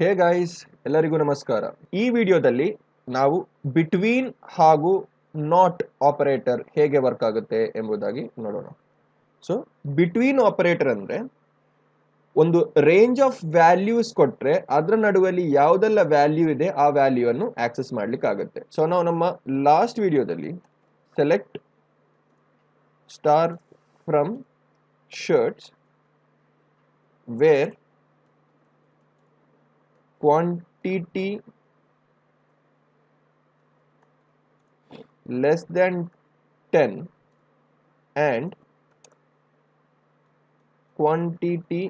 Hey guys, ಎಲ್ಲರಿಗೂ ನಮಸ್ಕಾರ. ಈ ವಿಡಿಯೋದಲ್ಲಿ ನಾವು ಬಿಟ್ವೀನ್ ಹಾಗೂ ನಾಟ್ ಆಪರೇಟರ್ ಹೇಗೆ ವರ್ಕ್ ಆಗುತ್ತೆ ಎಂಬುದಾಗಿ ನೋಡೋಣ. ಸೊ ಬಿಟ್ವೀನ್ ಆಪರೇಟರ್ ಅಂದ್ರೆ ಒಂದು ರೇಂಜ್ ಆಫ್ ವ್ಯಾಲ್ಯೂಸ್ ಕೊಟ್ರೆ ಅದರ ನಡುವಲ್ಲಿ ಯಾವುದೆಲ್ಲ ವ್ಯಾಲ್ಯೂ ಇದೆ ಆ ವ್ಯಾಲ್ಯೂ ಅನ್ನು ಆಕ್ಸೆಸ್ ಮಾಡ್ಲಿಕ್ಕೆ ಆಗುತ್ತೆ. ಸೊ ನಾವು ನಮ್ಮ ಲಾಸ್ಟ್ ವಿಡಿಯೋದಲ್ಲಿ select star from shirts where quantity less than 10 and quantity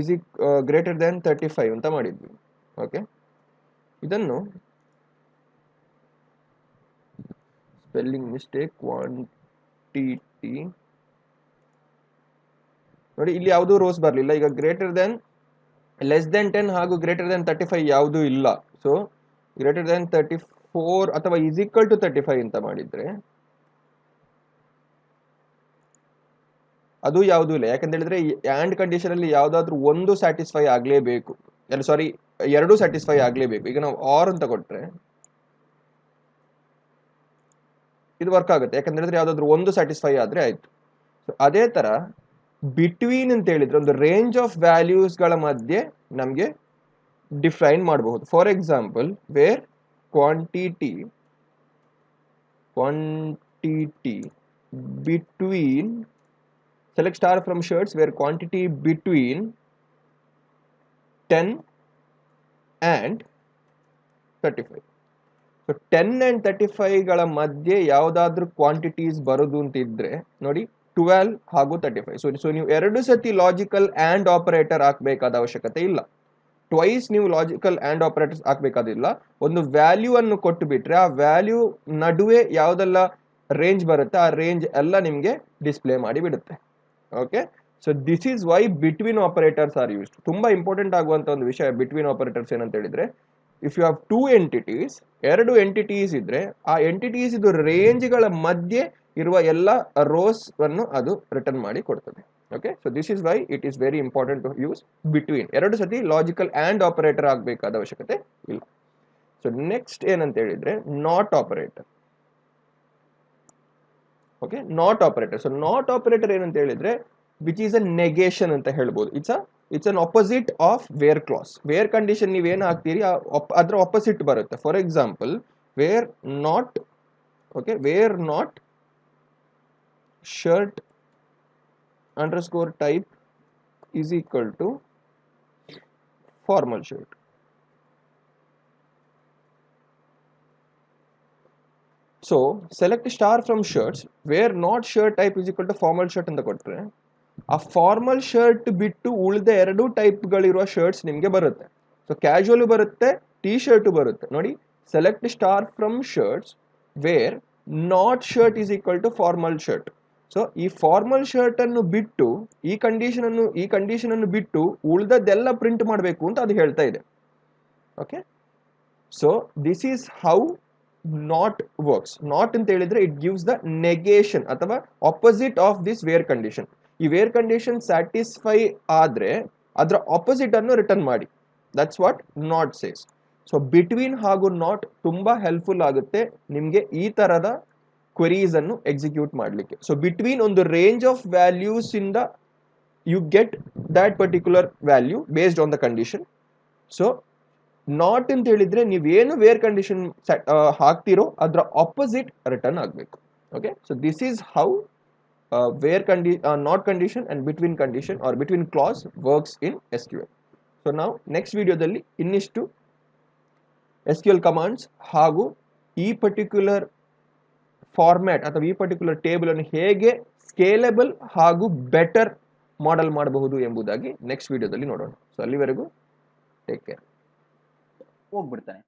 is greater than 35 ಅಂತ ಮಾಡಿದ್ವಿ. ಓಕೆ, ಇದನ್ನು ಸ್ಪೆಲ್ಲಿಂಗ್ ಮಿಸ್ಟೇಕ್, ಕ್ವಾಂಟಿಟಿ ನೋಡಿ, ಇಲ್ಲಿ ಯಾವುದೂ ರೋಸ್ ಬರಲಿಲ್ಲ. ಈಗ ಗ್ರೇಟರ್ ದೆನ್ ಲೆಸ್ ದೆನ್ 10 ಹಾಗೂ ಗ್ರೇಟರ್ ದೆನ್ 35 ಯಾವುದೂ ಇಲ್ಲ. ಸೊ ಗ್ರೇಟರ್ ದೆನ್ 34 ಅಥವಾ ಈಸ್ ಈಕ್ವಲ್ ಟು 35 ಅಂತ ಮಾಡಿದ್ರೆ ಅದು ಯಾವುದೂ ಇಲ್ಲ. ಯಾಕಂತ ಹೇಳಿದ್ರೆ ಆ್ಯಂಡ್ ಕಂಡೀಷನ್ ಅಲ್ಲಿ ಯಾವುದಾದ್ರೂ ಒಂದು ಸ್ಯಾಟಿಸ್ಫೈ ಆಗಲೇಬೇಕು, ಸಾರಿ ಎರಡೂ ಸ್ಯಾಟಿಸ್ಫೈ ಆಗಲೇಬೇಕು. ಈಗ ನಾವು ಆರ್ ಅಂತ ಕೊಟ್ರೆ ಇದು ವರ್ಕ್ ಆಗುತ್ತೆ, ಯಾಕಂತ ಹೇಳಿದ್ರೆ ಯಾವುದಾದ್ರೂ ಒಂದು ಸ್ಯಾಟಿಸ್ಫೈ ಆದ್ರೆ ಆಯ್ತು. ಸೊ ಅದೇ ತರ ಬಿಟ್ವೀನ್ ಅಂತ ಹೇಳಿದ್ರೆ ಒಂದು ರೇಂಜ್ ಆಫ್ ವ್ಯಾಲ್ಯೂಸ್ ಗಳ ಮಧ್ಯೆ ನಮಗೆ ಡಿಫೈನ್ ಮಾಡಬಹುದು. For example, where quantity between select star from shirts where quantity between 10 and 35. So 10 and 35 ಗಳ ಮಧ್ಯೆ ಯಾವುದಾದ್ರೂ ಕ್ವಾಂಟಿಟೀಸ್ ಬರೋದು ಅಂತ ಇದ್ರೆ ನೋಡಿ, 12 ಹಾಗೂ 35. ಸೊ ನೀವು ಎರಡು ಸತಿ ಲಾಜಿಕಲ್ ಆ್ಯಂಡ್ ಆಪರೇಟರ್ ಹಾಕಬೇಕಾದ ಅವಶ್ಯಕತೆ ಇಲ್ಲ. ಟ್ವೈಸ್ ನೀವು ಲಾಜಿಕಲ್ ಆ್ಯಂಡ್ ಆಪರೇಟರ್ಸ್ ಹಾಕಬೇಕಾದಿಲ್ಲ. ಒಂದು ವ್ಯಾಲ್ಯೂ ಅನ್ನು ಕೊಟ್ಟು ಬಿಟ್ರೆ ಆ ವ್ಯಾಲ್ಯೂ ನಡುವೆ ಯಾವುದೆಲ್ಲ ರೇಂಜ್ ಬರುತ್ತೆ ಆ ರೇಂಜ್ ಎಲ್ಲ ನಿಮಗೆ ಡಿಸ್ಪ್ಲೇ ಮಾಡಿ ಬಿಡುತ್ತೆ. Okay, so this is why between operators are used. ತುಂಬಾ ಇಂಪಾರ್ಟೆಂಟ್ ಆಗುವಂತ ಒಂದು ವಿಷಯ ಬಿಟ್ವೀನ್ ಆಪರೇಟರ್ಸ್ ಏನಂತ ಹೇಳಿದ್ರೆ, if you have two entities, ಎರಡು ಎಂಟಿಟೀಸ್ ಇದ್ರೆ ಆ ಎಂಟಿಟೀಸ್ ಇದು ರೇಂಜ್ಗಳ ಮಧ್ಯೆ ಇರುವ ಎಲ್ಲ ರೋಸ್ ಅನ್ನು ಅದು ರಿಟರ್ನ್ ಮಾಡಿ ಕೊಡ್ತದೆ. Okay, so this is why it is very important to use between. ಎರಡು ಸತಿ ಲಾಜಿಕಲ್ ಆ್ಯಂಡ್ ಆಪರೇಟರ್ ಆಗಬೇಕಾದ ಅವಶ್ಯಕತೆ ಇಲ್ಲ. ಸೊ ನೆಕ್ಸ್ಟ್ ಏನಂತ ಹೇಳಿದ್ರೆ not operator. Okay, not operator. So not operator ಏನಂತ ಹೇಳಿದ್ರೆ ವಿಚ್ ಈಸ್ ಅ ನೆಗೇಷನ್ ಅಂತ ಹೇಳ್ಬೋದು. It's an opposite of where clause. Where condition ನೀವೇನು ಹಾಕ್ತೀರಿ ಅದರ ಆಪೋಸಿಟ್ ಬರುತ್ತೆ. For example, where not shirt underscore type is equal to formal shirt. So select star from shirts where not shirt type is equal to formal shirt ಅಂತ ಕೊಟ್ರೆ ಆ formal shirt ಬಿಟ್ಟು ಉಳಿದ ಎರಡು ಟೈಪ್ಗಳಿರುವ ಶರ್ಟ್ಸ್ ನಿಮಗೆ ಬರುತ್ತೆ. ಸೊ ಕ್ಯಾಶುವಲ್ ಬರುತ್ತೆ, T shirt ಬರುತ್ತೆ. ನೋಡಿ, select star from shirts where not shirt is equal to formal shirt. So ಈ ಫಾರ್ಮಲ್ ಶರ್ಟ್ ಅನ್ನು ಬಿಟ್ಟು ಈ ಕಂಡೀಷನ್ ಅನ್ನು ಬಿಟ್ಟು ಉಳಿದದ್ದೆಲ್ಲ ಪ್ರಿಂಟ್ ಮಾಡಬೇಕು ಅಂತ ಅದು ಹೇಳ್ತಾ ಇದೆ. Okay, so this is how not works. Not ಅಂತ ಹೇಳಿದ್ರೆ ಇಟ್ ಗಿವ್ಸ್ ದ ನೆಗೇಷನ್ ಅಥವಾ opposite of this where condition. ಈ ವೇರ್ ಕಂಡೀಷನ್ ಸ್ಯಾಟಿಸ್ಫೈ ಆದ್ರೆ ಅದರ ಆಪೋಸಿಟ್ ಅನ್ನು ರಿಟರ್ನ್ ಮಾಡಿ. That's what not says. So between ಹಾಗೂ ನಾಟ್ ತುಂಬಾ ಹೆಲ್ಪ್ಫುಲ್ ಆಗುತ್ತೆ ನಿಮ್ಗೆ ಈ ತರದ ಕ್ವೆರೀಸ್ ಅನ್ನು ಎಕ್ಸಿಕ್ಯೂಟ್ ಮಾಡಲಿಕ್ಕೆ. ಸೊ ಬಿಟ್ವೀನ್ ಒಂದು ರೇಂಜ್ ಆಫ್ ವ್ಯಾಲ್ಯೂಸ್ ಇಂದ you get that particular value based on the condition. So not ಅಂತ ಹೇಳಿದ್ರೆ ನೀವೇನು ವೇರ್ ಕಂಡೀಷನ್ ಹಾಕ್ತಿರೋ ಅದರ ಆಪೋಸಿಟ್ ರಿಟರ್ನ್ ಆಗಬೇಕು. Okay, so this is how not condition and between condition or between clause works in SQL. So now next ವಿಡಿಯೋದಲ್ಲಿ ಇನ್ನಿಷ್ಟು SQL commands ಹಾಗೂ ಈ particular format ಅಥವಾ ಈ ಪರ್ಟಿಕ್ಯುಲರ್ ಟೇಬಲ್ ಅನ್ನು ಹೇಗೆ ಸ್ಕೇಲೆಬಲ್ ಹಾಗೂ ಬೆಟರ್ ಮಾಡೆಲ್ ಮಾಡಬಹುದು ಎಂಬುದಾಗಿ ನೆಕ್ಸ್ಟ್ ವಿಡಿಯೋದಲ್ಲಿ ನೋಡೋಣ. ಸೊ ಅಲ್ಲಿವರೆಗೂ ಟೇಕ್ ಕೇರ್. ಹೋಗ್ಬಿಡ್ತಾನೆ.